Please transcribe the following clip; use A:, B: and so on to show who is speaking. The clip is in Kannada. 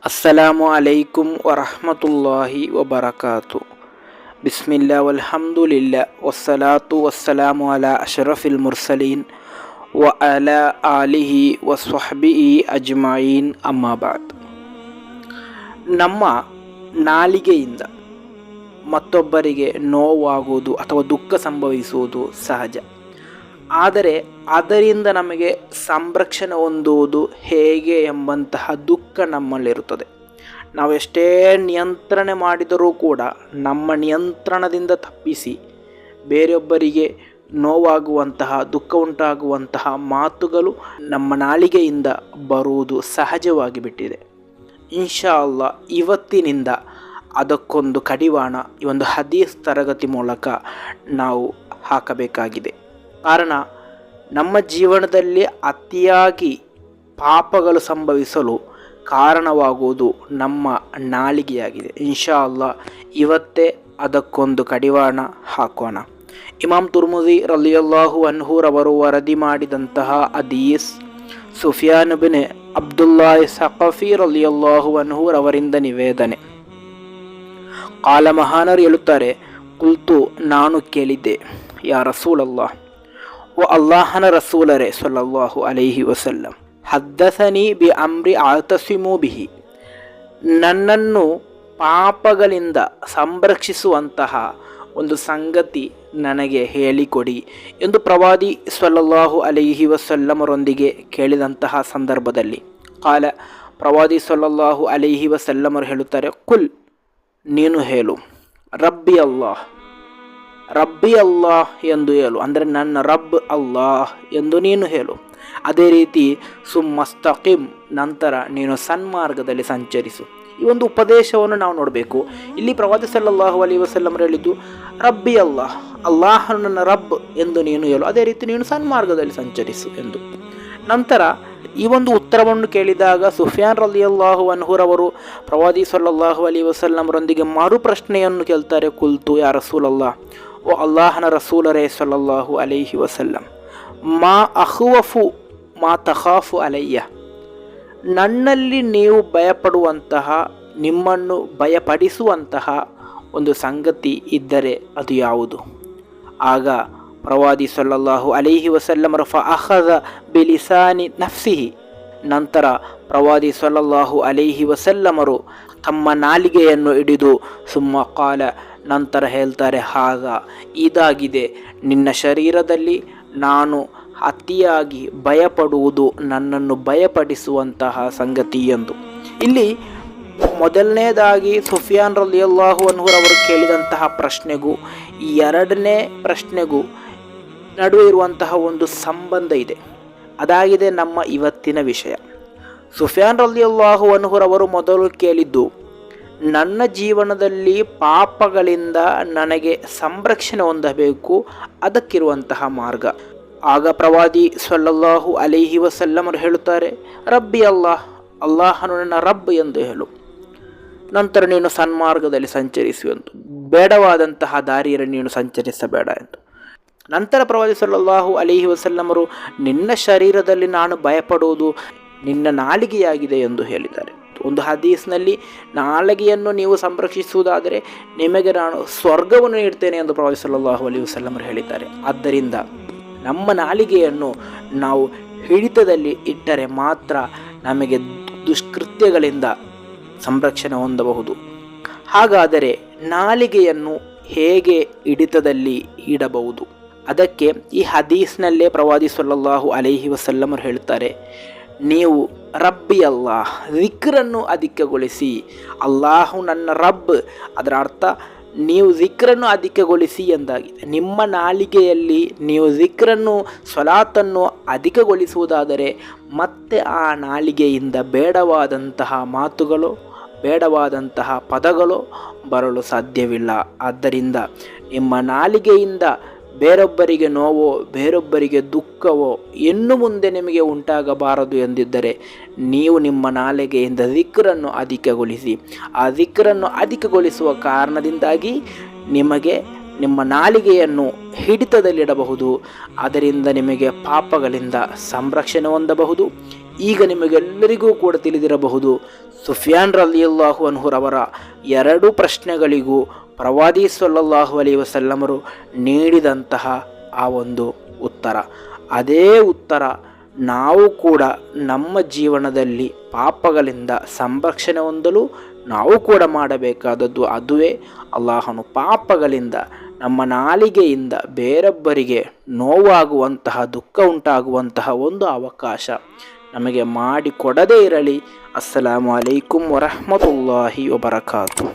A: ಅಸ್ಸಲಾಮು ಅಲೈಕುಂ ವರಹಮತುಲ್ಲಾಹಿ ವಬರಕಾತು. ಬಿಸ್ಮಿಲ್ಲಾ ವಲ್ಹಮ್ದುಲಿಲ್ಲಾ ವಸ್ಸಲಾತು ವಸ್ಸಲಾಮು ಅಲಾ ಅಶ್ರಫಿಲ್ ಮುರ್ಸಲೀನ್ ವ ಅಲಾ ಆಲಿಹಿ ವಸ್ವಹ್ಬಿಹಿ ಅಜ್ಮಾಯಿನ್ ಅಮ್ಮಾಬಾದ್. ನಮ್ಮ ನಾಲಿಗೆಯಿಂದ ಮತ್ತೊಬ್ಬರಿಗೆ ನೋವಾಗುವುದು ಅಥವಾ ದುಃಖ ಸಂಭವಿಸುವುದು ಸಹಜ. ಆದರೆ ಅದರಿಂದ ನಮಗೆ ಸಂರಕ್ಷಣೆ ಹೊಂದುವುದು ಹೇಗೆ ಎಂಬಂತಹ ದುಃಖ ನಮ್ಮಲ್ಲಿರುತ್ತದೆ. ನಾವೆಷ್ಟೇ ನಿಯಂತ್ರಣೆ ಮಾಡಿದರೂ ಕೂಡ ನಮ್ಮ ನಿಯಂತ್ರಣದಿಂದ ತಪ್ಪಿಸಿ ಬೇರೊಬ್ಬರಿಗೆ ನೋವಾಗುವಂತಹ ದುಃಖ ಉಂಟಾಗುವಂತಹ ಮಾತುಗಳು ನಮ್ಮ ನಾಲಿಗೆಯಿಂದ ಬರುವುದು ಸಹಜವಾಗಿ ಬಿಟ್ಟಿದೆ. ಇನ್ಶಾ ಅಲ್ಲಾ ಇವತ್ತಿನಿಂದ ಅದಕ್ಕೊಂದು ಕಡಿವಾಣ ಈ ಒಂದು ಹದೀಸ್ ತರಗತಿ ಮೂಲಕ ನಾವು ಹಾಕಬೇಕಾಗಿದೆ. ಕಾರಣ ನಮ್ಮ ಜೀವನದಲ್ಲಿ ಅತಿಯಾಗಿ ಪಾಪಗಳು ಸಂಭವಿಸಲು ಕಾರಣವಾಗುವುದು ನಮ್ಮ ನಾಲಿಗೆಯಾಗಿದೆ. ಇನ್ಶಾ ಅಲ್ಲಾ ಇವತ್ತೇ ಅದಕ್ಕೊಂದು ಕಡಿವಾಣ ಹಾಕೋಣ. ಇಮಾಮ್ ತುರ್ಮುದಿ ರಲಿಯಲ್ಲಾಹು ಅನ್ಹುರವರು ವರದಿ ಮಾಡಿದಂತಹ ಹದೀಸ್ ಸುಫಿಯಾನ್ ಬಿನ್ ಅಬ್ದುಲ್ಲಾಹ್ ಸಖಫಿ ರಲಿಯಲ್ಲಾಹು ಅನ್ಹುರವರಿಂದ ನಿವೇದನೆ. ಕಾಲ ಮಹಾನರು ಹೇಳುತ್ತಾರೆ, ಕುಲ್ತು ನಾನು ಕೇಳಿದ್ದೆ, ಯಾ ರಸೂಲಲ್ಲಾಹ್, ಓ ಅಲ್ಲಾಹನ ರಸೂಲರೇ ಸಲ್ಲಲ್ಲಾಹು ಅಲೈಹಿ ವಸಲ್ಲಂ, ಹದ್ದಸನಿ ಬಿ ಅಮ್ರಿ ಆತಸಿಮು ಬಿಹಿ, ನನ್ನನ್ನು ಪಾಪಗಳಿಂದ ಸಂರಕ್ಷಿಸುವಂತಹ ಒಂದು ಸಂಗತಿ ನನಗೆ ಹೇಳಿಕೊಡಿ ಎಂದು ಪ್ರವಾದಿ ಸಲ್ಲಲ್ಲಾಹು ಅಲೈಹಿ ವಸಲ್ಲಮರೊಂದಿಗೆ ಕೇಳಿದಂತಹ ಸಂದರ್ಭದಲ್ಲಿ ಕಾಲ ಪ್ರವಾದಿ ಸಲ್ಲಲ್ಲಾಹು ಅಲೈಹಿ ವಸಲ್ಲಮರು ಹೇಳುತ್ತಾರೆ, ಕುಲ್ ನೀನು ಹೇಳು, ರಬ್ಬಿ ಅಲ್ಲಾಹ್ ಎಂದು ಹೇಳು, ಅಂದರೆ ನನ್ನ ರಬ್ ಅಲ್ಲಾಹ್ ಎಂದು ನೀನು ಹೇಳು. ಅದೇ ರೀತಿ ಸುಮ್ಮಸ್ತಕಿಮ್, ನಂತರ ನೀನು ಸನ್ಮಾರ್ಗದಲ್ಲಿ ಸಂಚರಿಸು. ಈ ಒಂದು ಉಪದೇಶವನ್ನು ನಾವು ನೋಡಬೇಕು. ಇಲ್ಲಿ ಪ್ರವಾದಿ ಸಲ್ಲಲ್ಲಾಹು ಅಲೈಹಿ ವಸಲ್ಲಂ ಹೇಳಿದ್ದು ರಬ್ಬಿ ಅಲ್ಲಾಹನು ನನ್ನ ರಬ್ ಎಂದು ನೀನು ಹೇಳು, ಅದೇ ರೀತಿ ನೀನು ಸನ್ಮಾರ್ಗದಲ್ಲಿ ಸಂಚರಿಸು ಎಂದು. ನಂತರ ಈ ಒಂದು ಉತ್ತರವನ್ನು ಕೇಳಿದಾಗ ಸುಫಿಯಾನ್ ರಲಿಯಲ್ಲಾಹು ಅನ್ಹುರವರು ಪ್ರವಾದಿ ಸಲ್ಲಲ್ಲಾಹು ಅಲೈಹಿ ವಸಲ್ಲಂರೊಂದಿಗೆ ಮರು ಪ್ರಶ್ನೆಯನ್ನು ಕೇಳ್ತಾರೆ. ಕುಲ್ತು ಯಾ ರಸೂಲಲ್ಲಾಹ್, ಓ ಅಲ್ಲಾಹನ ರಸೂಲರೇ ಸಲ್ಲಲ್ಲಾಹು ಅಲೈಹಿ ವಸಲ್ಲಂ, ಮಾ ಅಖ್ವಫು ಮಾ ತಖಾಫು ಅಲಯ್ಯ, ನನ್ನಲ್ಲಿ ನೀವು ಭಯಪಡುವಂತಹ, ನಿಮ್ಮನ್ನು ಭಯಪಡಿಸುವಂತಹ ಒಂದು ಸಂಗತಿ ಇದ್ದರೆ ಅದು ಯಾವುದು? ಆಗ ಪ್ರವಾದಿ ಸಲ್ಲಲ್ಲಾಹು ಅಲೈಹಿ ವಸಲ್ಲಮರ ಫಅಖದ ಬಿಲಿಸಾನಿ ನಫ್ಸಿಹಿ, ನಂತರ ಪ್ರವಾದಿ ಸಲ್ಲಲ್ಲಾಹು ಅಲೈಹಿ ವಸಲ್ಲಮರು ತಮ್ಮ ನಾಲಿಗೆಯನ್ನು ಹಿಡಿದು ಸುಮ್ಮ ಕಾಲ, ನಂತರ ಹೇಳ್ತಾರೆ, ಹಾಗ ಇದಾಗಿದೆ ನಿನ್ನ ಶರೀರದಲ್ಲಿ ನಾನು ಅತಿಯಾಗಿ ಭಯಪಡುವುದು ನನ್ನನ್ನು ಭಯಪಡಿಸುವಂತಹ ಸಂಗತಿ ಎಂದು. ಇಲ್ಲಿ ಮೊದಲನೇದಾಗಿ ಸುಫಿಯಾನ್ ರಲಿಯಲ್ಲಾಹು ಅನ್ಹುರವರು ಕೇಳಿದಂತಹ ಪ್ರಶ್ನೆಗೂ ಎರಡನೇ ಪ್ರಶ್ನೆಗೂ ನಡುವೆ ಇರುವಂತಹ ಒಂದು ಸಂಬಂಧ ಇದೆ. ಅದಾಗಿದೆ ನಮ್ಮ ಇವತ್ತಿನ ವಿಷಯ. ಸುಫಿಯಾನ್ ರಲಿಯಲ್ಲಾಹು ಅನ್ಹುರವರು ಮೊದಲು ಕೇಳಿದ್ದು, ನನ್ನ ಜೀವನದಲ್ಲಿ ಪಾಪಗಳಿಂದ ನನಗೆ ಸಂರಕ್ಷಣೆ ಹೊಂದಬೇಕು, ಅದಕ್ಕಿರುವಂತಹ ಮಾರ್ಗ. ಆಗ ಪ್ರವಾದಿ ಸಲ್ಲಲ್ಲಾಹು ಅಲೈಹಿ ವಸಲ್ಲಮರು ಹೇಳುತ್ತಾರೆ, ರಬ್ಬಿ ಅಲ್ಲಾಹನು ನನ್ನ ರಬ್ ಎಂದು ಹೇಳು, ನಂತರ ನೀನು ಸನ್ಮಾರ್ಗದಲ್ಲಿ ಸಂಚರಿಸು ಎಂದು, ಬೇಡವಾದಂತಹ ದಾರಿಯಲ್ಲಿ ನೀನು ಸಂಚರಿಸಬೇಡ ಎಂದು. ನಂತರ ಪ್ರವಾದಿ ಸಲ್ಲಲ್ಲಾಹು ಅಲೈಹಿ ವಸಲ್ಲಮರು ನಿನ್ನ ಶರೀರದಲ್ಲಿ ನಾನು ಭಯಪಡುವುದು ನಿನ್ನ ನಾಲಿಗೆಯಾಗಿದೆ ಎಂದು ಹೇಳಿದ್ದಾರೆ. ಒಂದು ಹದೀಸ್ನಲ್ಲಿ ನಾಲಿಗೆಯನ್ನು ನೀವು ಸಂರಕ್ಷಿಸುವುದಾದರೆ ನಿಮಗೆ ನಾನು ಸ್ವರ್ಗವನ್ನು ನೀಡ್ತೇನೆ ಎಂದು ಪ್ರವಾದಿ ಸಲ್ಲಲ್ಲಾಹು ಅಲೈಹಿ ವಸಲ್ಲಮರು ಹೇಳಿದ್ದಾರೆ. ಆದ್ದರಿಂದ ನಮ್ಮ ನಾಲಿಗೆಯನ್ನು ನಾವು ಹಿಡಿತದಲ್ಲಿ ಇಟ್ಟರೆ ಮಾತ್ರ ನಮಗೆ ದುಷ್ಕೃತ್ಯಗಳಿಂದ ಸಂರಕ್ಷಣೆ ಹೊಂದಬಹುದು. ಹಾಗಾದರೆ ನಾಲಿಗೆಯನ್ನು ಹೇಗೆ ಹಿಡಿತದಲ್ಲಿ ಇಡಬಹುದು? ಅದಕ್ಕೆ ಈ ಹದೀಸ್ನಲ್ಲೇ ಪ್ರವಾದಿ ಸಲ್ಲಲ್ಲಾಹು ಅಲೈಹಿ ವಸಲ್ಲಮರು ಹೇಳುತ್ತಾರೆ, ನೀವು ರಬ್ಬಿ ಜಿಕ್ರನ್ನು ಅಧಿಕಗೊಳಿಸಿ. ಅಲ್ಲಾಹು ನನ್ನ ರಬ್, ಅದರ ಅರ್ಥ ನೀವು ಜಿಕ್ರನ್ನು ಅಧಿಕಗೊಳಿಸಿ ಎಂದಾಗಿದೆ. ನಿಮ್ಮ ನಾಲಿಗೆಯಲ್ಲಿ ನೀವು ಜಿಕ್ರನ್ನು, ಸ್ವಲಾತನ್ನು ಅಧಿಕಗೊಳಿಸುವುದಾದರೆ ಮತ್ತೆ ಆ ನಾಲಿಗೆಯಿಂದ ಬೇಡವಾದಂತಹ ಮಾತುಗಳು, ಬೇಡವಾದಂತಹ ಪದಗಳು ಬರಲು ಸಾಧ್ಯವಿಲ್ಲ. ಆದ್ದರಿಂದ ನಿಮ್ಮ ನಾಲಿಗೆಯಿಂದ ಬೇರೊಬ್ಬರಿಗೆ ನೋವೋ ಬೇರೊಬ್ಬರಿಗೆ ದುಃಖವೋ ಇನ್ನು ಮುಂದೆ ನಿಮಗೆ ಉಂಟಾಗಬಾರದು ಎಂದಿದ್ದರೆ ನೀವು ನಿಮ್ಮ ನಾಲಿಗೆಯಿಂದ ಜಿಕ್ರನ್ನು ಅಧಿಕಗೊಳಿಸಿ. ಆ ಜಿಕ್ರನ್ನು ಅಧಿಕಗೊಳಿಸುವ ಕಾರಣದಿಂದಾಗಿ ನಿಮಗೆ ನಿಮ್ಮ ನಾಲಿಗೆಯನ್ನು ಹಿಡಿತದಲ್ಲಿಡಬಹುದು. ಅದರಿಂದ ನಿಮಗೆ ಪಾಪಗಳಿಂದ ಸಂರಕ್ಷಣೆ ಹೊಂದಬಹುದು. ಈಗ ನಿಮಗೆಲ್ಲರಿಗೂ ಕೂಡ ತಿಳಿದಿರಬಹುದು, ಸುಫಿಯಾನ್ ರಲಿಯಲ್ಲಾಹು ಅನ್ಹುರವರ 2 ಪ್ರಶ್ನೆಗಳಿಗೂ ಪ್ರವಾದಿ ಸಲ್ಲಲ್ಲಾಹು ಅಲೈಹಿ ವಸಲ್ಲಮರು ನೀಡಿದಂತಹ ಆ ಒಂದು ಉತ್ತರ. ಅದೇ ಉತ್ತರ ನಾವು ಕೂಡ ನಮ್ಮ ಜೀವನದಲ್ಲಿ ಪಾಪಗಳಿಂದ ಸಂರಕ್ಷಣೆ ಹೊಂದಲು ನಾವು ಕೂಡ ಮಾಡಬೇಕಾದದ್ದು. ಅದುವೇ ಅಲ್ಲಾಹನು ಪಾಪಗಳಿಂದ ನಮ್ಮ ನಾಲಿಗೆಯಿಂದ ಬೇರೊಬ್ಬರಿಗೆ ನೋವಾಗುವಂತಹ, ದುಃಖ ಉಂಟಾಗುವಂತಹ ಒಂದು ಅವಕಾಶ ನಮಗೆ ಮಾಡಿಕೊಡದೇ ಇರಲಿ. ಅಸ್ಸಲಾಮು ಅಲೈಕುಂ ವರಹಮತುಲ್ಲಾಹಿ ವಬರಕಾತು.